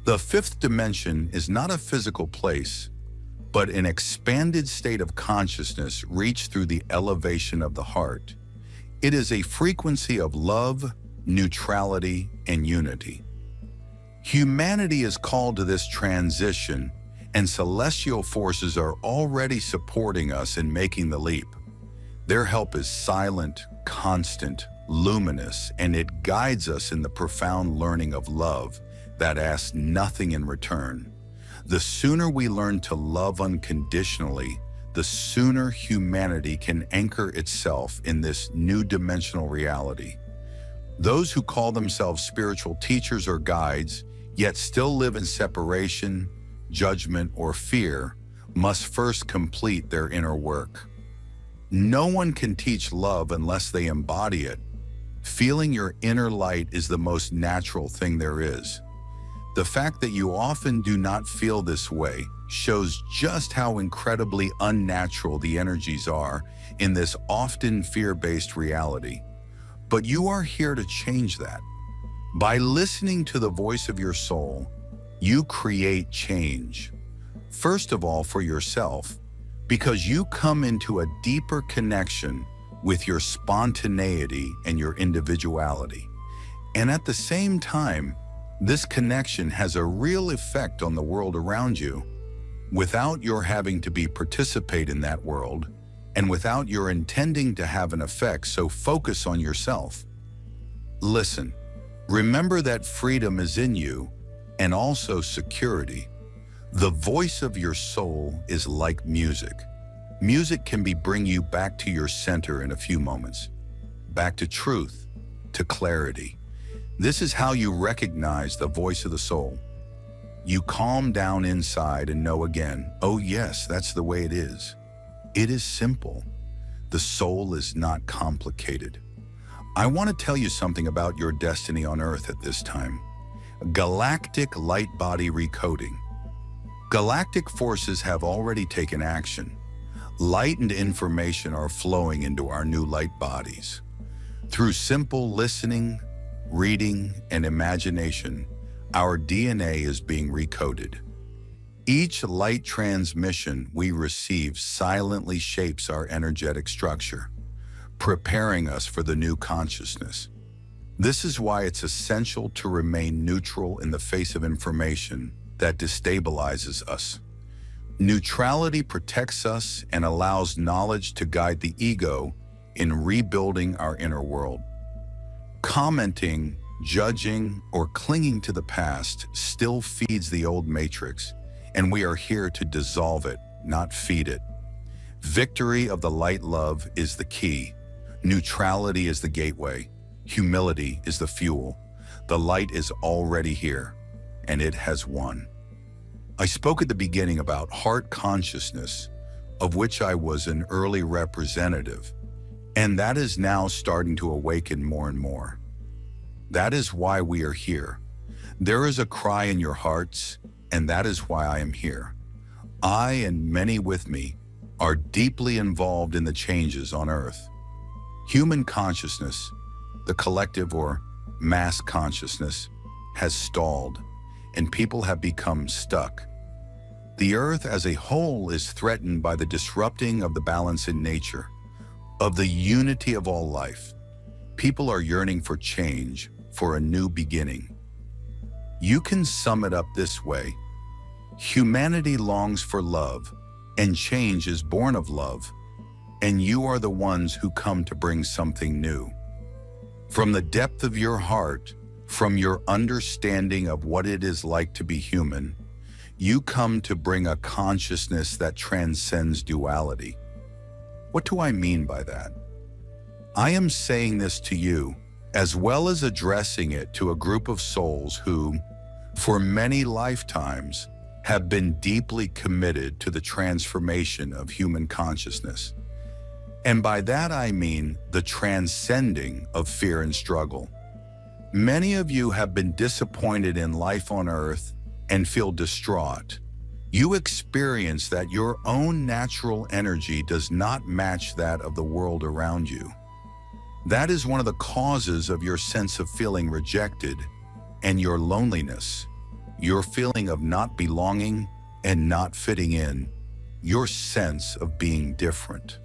The fifth dimension is not a physical place, but an expanded state of consciousness reached through the elevation of the heart. It is a frequency of love, neutrality, and unity. Humanity is called to this transition, and celestial forces are already supporting us in making the leap. Their help is silent, constant, luminous, and it guides us in the profound learning of love that asks nothing in return. The sooner we learn to love unconditionally, the sooner humanity can anchor itself in this new dimensional reality. Those who call themselves spiritual teachers or guides, yet still live in separation, judgment, or fear, must first complete their inner work. No one can teach love unless they embody it. Feeling your inner light is the most natural thing there is. The fact that you often do not feel this way shows just how incredibly unnatural the energies are in this often fear-based reality. But you are here to change that. By listening to the voice of your soul, you create change. First of all, for yourself, because you come into a deeper connection with your spontaneity and your individuality. And at the same time, this connection has a real effect on the world around you, without your having to participate in that world, and without your intending to have an effect, so focus on yourself. Listen, remember that freedom is in you, and also security. The voice of your soul is like music. Music can bring you back to your center in a few moments, back to truth, to clarity. This is how you recognize the voice of the soul. You calm down inside and know again, oh yes, that's the way it is. It is simple. The soul is not complicated. I want to tell you something about your destiny on Earth at this time. Galactic light body recoding. Galactic forces have already taken action. Light and information are flowing into our new light bodies. Through simple listening, reading, and imagination, our DNA is being recoded. Each light transmission we receive silently shapes our energetic structure, preparing us for the new consciousness. This is why it's essential to remain neutral in the face of information that destabilizes us. Neutrality protects us and allows knowledge to guide the ego in rebuilding our inner world. Commenting, judging, or clinging to the past still feeds the old matrix, and we are here to dissolve it, not feed it. Victory of the light love is the key. Neutrality is the gateway. Humility is the fuel. The light is already here, and it has won. I spoke at the beginning about heart consciousness, of which I was an early representative, and that is now starting to awaken more and more. That is why we are here. There is a cry in your hearts, and that is why I am here. I, and many with me, are deeply involved in the changes on Earth. Human consciousness, the collective or mass consciousness, has stalled, and people have become stuck. The Earth as a whole is threatened by the disrupting of the balance in nature, of the unity of all life. People are yearning for change, for a new beginning. You can sum it up this way: humanity longs for love, and change is born of love, and you are the ones who come to bring something new. From the depth of your heart, from your understanding of what it is like to be human, you come to bring a consciousness that transcends duality. What do I mean by that? I am saying this to you, as well as addressing it to a group of souls who, for many lifetimes, have been deeply committed to the transformation of human consciousness. And by that I mean the transcending of fear and struggle. Many of you have been disappointed in life on Earth and feel distraught. You experience that your own natural energy does not match that of the world around you. That is one of the causes of your sense of feeling rejected and your loneliness. your feeling of not belonging and not fitting in, your sense of being different.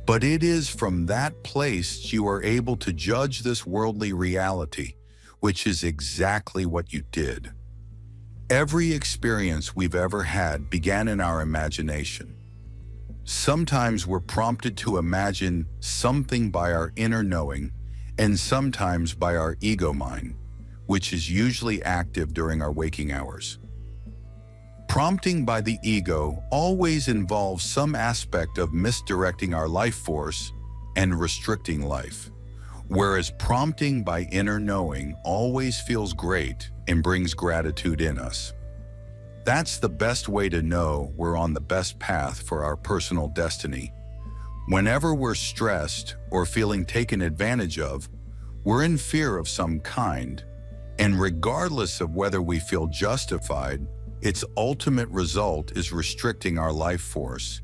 But it is from that place you are able to judge this worldly reality, which is exactly what you did. Every experience we've ever had began in our imagination. Sometimes we're prompted to imagine something by our inner knowing, and sometimes by our ego mind, which is usually active during our waking hours. Prompting by the ego always involves some aspect of misdirecting our life force and restricting life, whereas prompting by inner knowing always feels great and brings gratitude in us. That's the best way to know we're on the best path for our personal destiny. Whenever we're stressed or feeling taken advantage of, we're in fear of some kind, and regardless of whether we feel justified, its ultimate result is restricting our life force.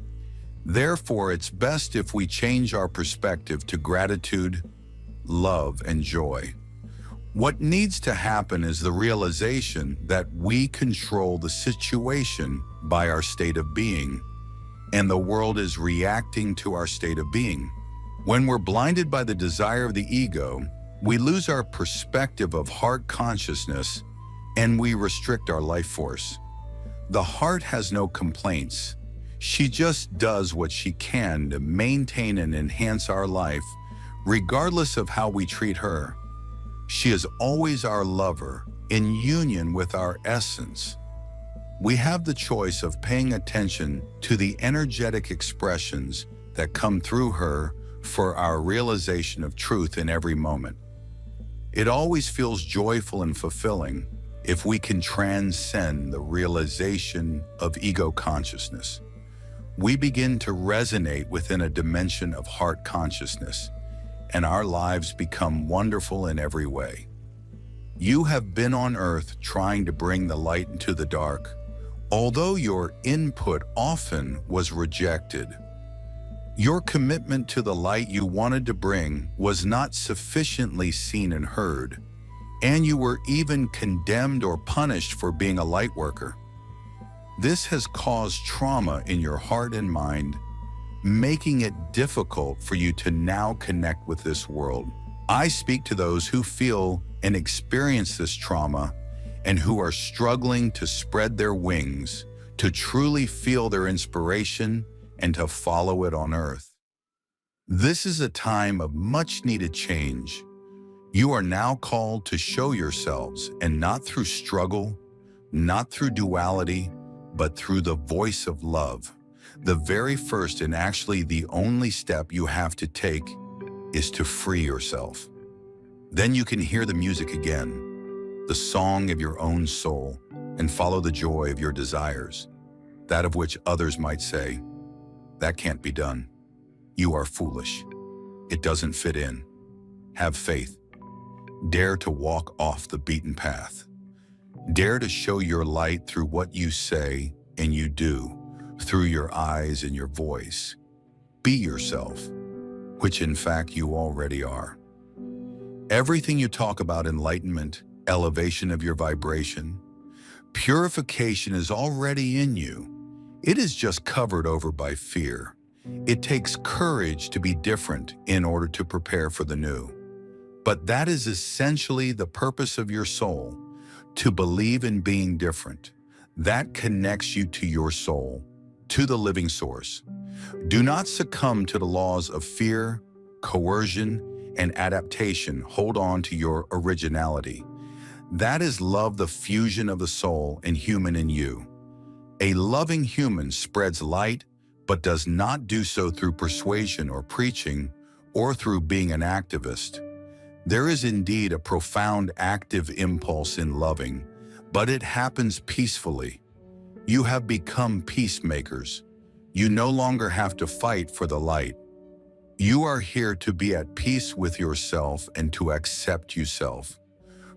Therefore, it's best if we change our perspective to gratitude, love, and joy. What needs to happen is the realization that we control the situation by our state of being, and the world is reacting to our state of being. When we're blinded by the desire of the ego, we lose our perspective of heart consciousness and we restrict our life force. The heart has no complaints. She just does what she can to maintain and enhance our life, regardless of how we treat her. She is always our lover, in union with our essence. We have the choice of paying attention to the energetic expressions that come through her for our realization of truth in every moment. It always feels joyful and fulfilling if we can transcend the realization of ego consciousness. We begin to resonate within a dimension of heart consciousness, and our lives become wonderful in every way. You have been on earth trying to bring the light into the dark, although your input often was rejected. Your commitment to the light you wanted to bring was not sufficiently seen and heard, and you were even condemned or punished for being a light worker. This has caused trauma in your heart and mind, making it difficult for you to now connect with this world. I speak to those who feel and experience this trauma and who are struggling to spread their wings, to truly feel their inspiration and to follow it on earth. This is a time of much-needed change. You are now called to show yourselves, and not through struggle, not through duality, but through the voice of love. The very first and actually the only step you have to take is to free yourself. Then you can hear the music again, the song of your own soul, and follow the joy of your desires, that of which others might say, "That can't be done. You are foolish. It doesn't fit in." Have faith. Dare to walk off the beaten path. Dare to show your light through what you say and you do, through your eyes and your voice. Be yourself, which in fact you already are. Everything you talk about enlightenment, elevation of your vibration, purification is already in you. It is just covered over by fear. It takes courage to be different in order to prepare for the new. But that is essentially the purpose of your soul, to believe in being different. That connects you to your soul, to the living source. Do not succumb to the laws of fear, coercion, and adaptation. Hold on to your originality. That is love, the fusion of the soul and human in you. A loving human spreads light, but does not do so through persuasion or preaching, or through being an activist. There is indeed a profound active impulse in loving, but it happens peacefully. You have become peacemakers. You no longer have to fight for the light. You are here to be at peace with yourself and to accept yourself.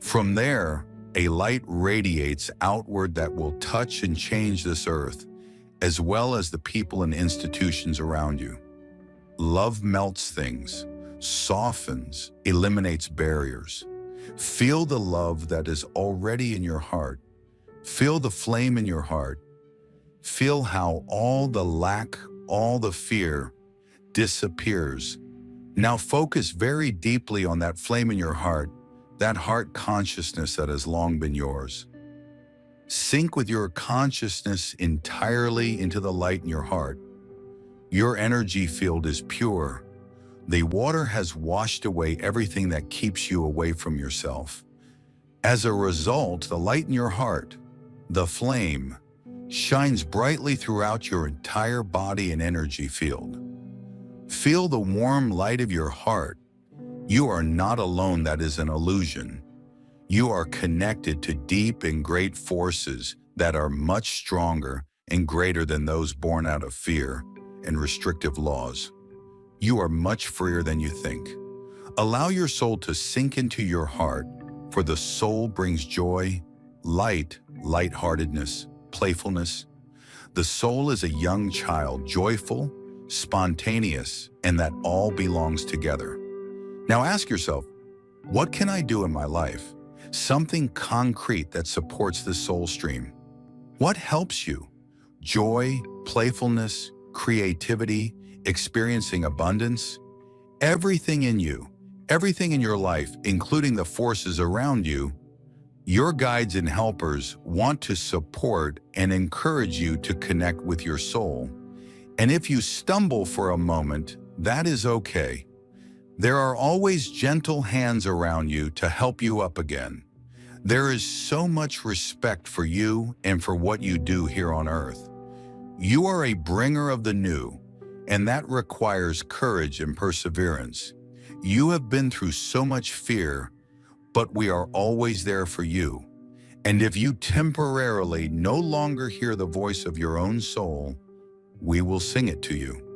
From there, a light radiates outward that will touch and change this earth, as well as the people and institutions around you. Love melts things, softens, eliminates barriers. Feel the love that is already in your heart. Feel the flame in your heart. Feel how all the lack, all the fear disappears. Now focus very deeply on that flame in your heart, that heart consciousness that has long been yours. Sync with your consciousness entirely into the light in your heart. Your energy field is pure. The water has washed away everything that keeps you away from yourself. As a result, the light in your heart, the flame, shines brightly throughout your entire body and energy field. Feel the warm light of your heart. You are not alone. That is an illusion. You are connected to deep and great forces that are much stronger and greater than those born out of fear and restrictive laws. You are much freer than you think. Allow your soul to sink into your heart, for the soul brings joy, light, lightheartedness, playfulness. The soul is a young child, joyful, spontaneous, and that all belongs together. Now ask yourself, what can I do in my life? Something concrete that supports the soul stream. What helps you? Joy, playfulness, creativity, experiencing abundance. Everything in you, everything in your life, including the forces around you, your guides and helpers want to support and encourage you to connect with your soul. And if you stumble for a moment, that is okay. There are always gentle hands around you to help you up again. There is so much respect for you and for what you do here on earth. You are a bringer of the new, and that requires courage and perseverance. You have been through so much fear, but we are always there for you. And if you temporarily no longer hear the voice of your own soul, we will sing it to you.